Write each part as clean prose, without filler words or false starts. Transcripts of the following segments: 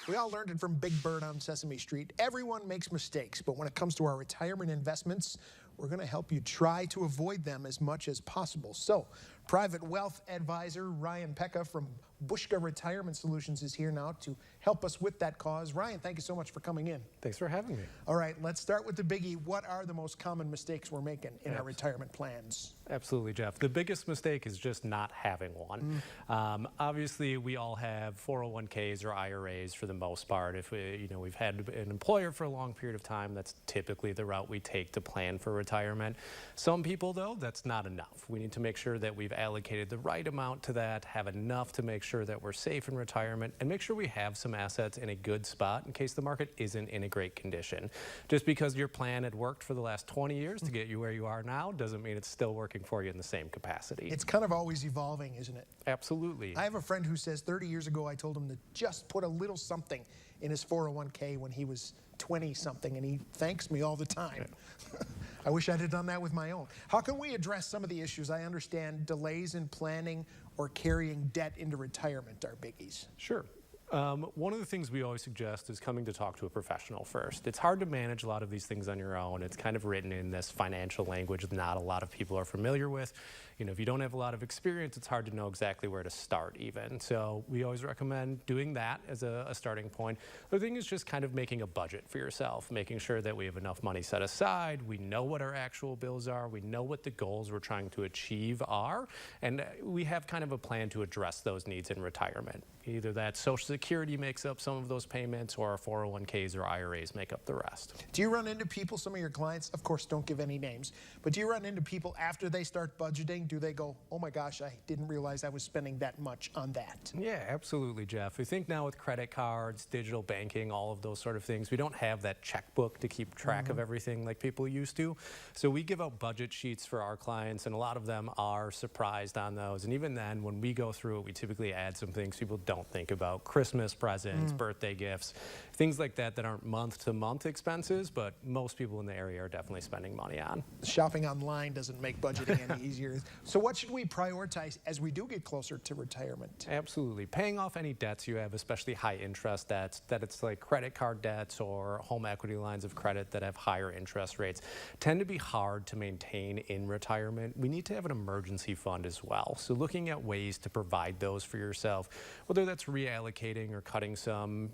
We all learned it from Big Bird on Sesame Street. Everyone makes mistakes, but when it comes to our retirement investments, we're going to help you try to avoid them as much as possible. So, private wealth advisor Ryan Pecha from Buska Retirement Solutions is here now to help us with that cause. Ryan, thank you so much for coming in. Thanks for having me. All right, let's start with the biggie. What are the most common mistakes we're making in our retirement plans? Absolutely, Jeff. The biggest mistake is just not having one. Obviously, we all have 401ks or IRAs for the most part. If we've had an employer for a long period of time, that's typically the route we take to plan for retirement. Some people, though, that's not enough. We need to make sure that we've allocated the right amount to that, have enough to make sure that we're safe in retirement, and make sure we have some assets in a good spot in case the market isn't in a great condition. Just because your plan had worked for the last 20 years to get you where you are now doesn't mean it's still working for you in the same capacity. It's kind of always evolving, isn't it? Absolutely. I have a friend who says 30 years ago I told him to just put a little something in his 401k when he was 20-something, and he thanks me all the time. Yeah. I wish I'd have done that with my own. How can we address some of the issues? I understand delays in planning or carrying debt into retirement are biggies. Sure. One of the things we always suggest is coming to talk to a professional first. It's hard to manage a lot of these things on your own. It's kind of written in this financial language that not a lot of people are familiar with. If you don't have a lot of experience, it's hard to know exactly where to start even. So we always recommend doing that as a starting point. The thing is just kind of making a budget for yourself, making sure that we have enough money set aside, we know what our actual bills are, we know what the goals we're trying to achieve are, and we have kind of a plan to address those needs in retirement. Either that Social Security makes up some of those payments, or our 401ks or IRAs make up the rest. Do you run into people, some of your clients, of course don't give any names, but do you run into people after they start budgeting? Do they go, oh my gosh, I didn't realize I was spending that much on that? Yeah, absolutely, Jeff. I think now with credit cards, digital banking, all of those sort of things, we don't have that checkbook to keep track of everything like people used to. So we give out budget sheets for our clients, and a lot of them are surprised on those. And even then, when we go through it, we typically add some things people don't think about. Christmas presents, birthday gifts, things like that aren't month-to-month expenses, but most people in the area are definitely spending money on. Shopping online doesn't make budgeting any easier. So what should we prioritize as we do get closer to retirement? Absolutely. Paying off any debts you have, especially high interest debts, that it's like credit card debts or home equity lines of credit that have higher interest rates, tend to be hard to maintain in retirement. We need to have an emergency fund as well. So looking at ways to provide those for yourself, whether that's reallocating or cutting some,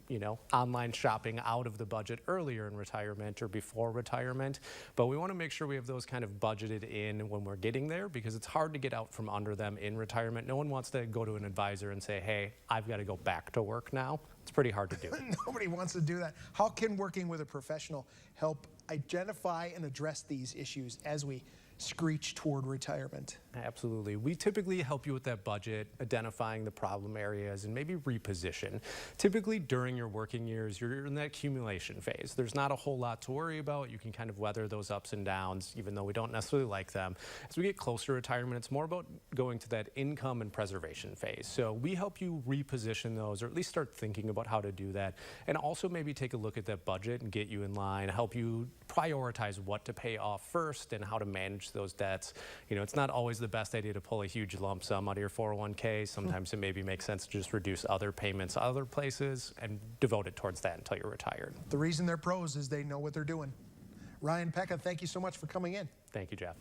online shopping out of the budget earlier in retirement or before retirement. But we want to make sure we have those kind of budgeted in when we're getting there, because it's hard to get out from under them in retirement. No one wants to go to an advisor and say, hey, I've got to go back to work now. It's pretty hard to do. Nobody wants to do that. How can working with a professional help identify and address these issues as we screech toward retirement? Absolutely. We typically help you with that budget, identifying the problem areas, and maybe reposition. Typically during your working years, you're in that accumulation phase. There's not a whole lot to worry about. You can kind of weather those ups and downs, even though we don't necessarily like them. As we get closer to retirement, it's more about going to that income and preservation phase. So we help you reposition those, or at least start thinking about how to do that, and also maybe take a look at that budget and get you in line, help you prioritize what to pay off first and how to manage those debts. It's not always the best idea to pull a huge lump sum out of your 401k. Sometimes it maybe makes sense to just reduce other payments other places and devote it towards that until you're retired. The reason they're pros is they know what they're doing. Ryan Pecha, thank you so much for coming in. Thank you, Jeff.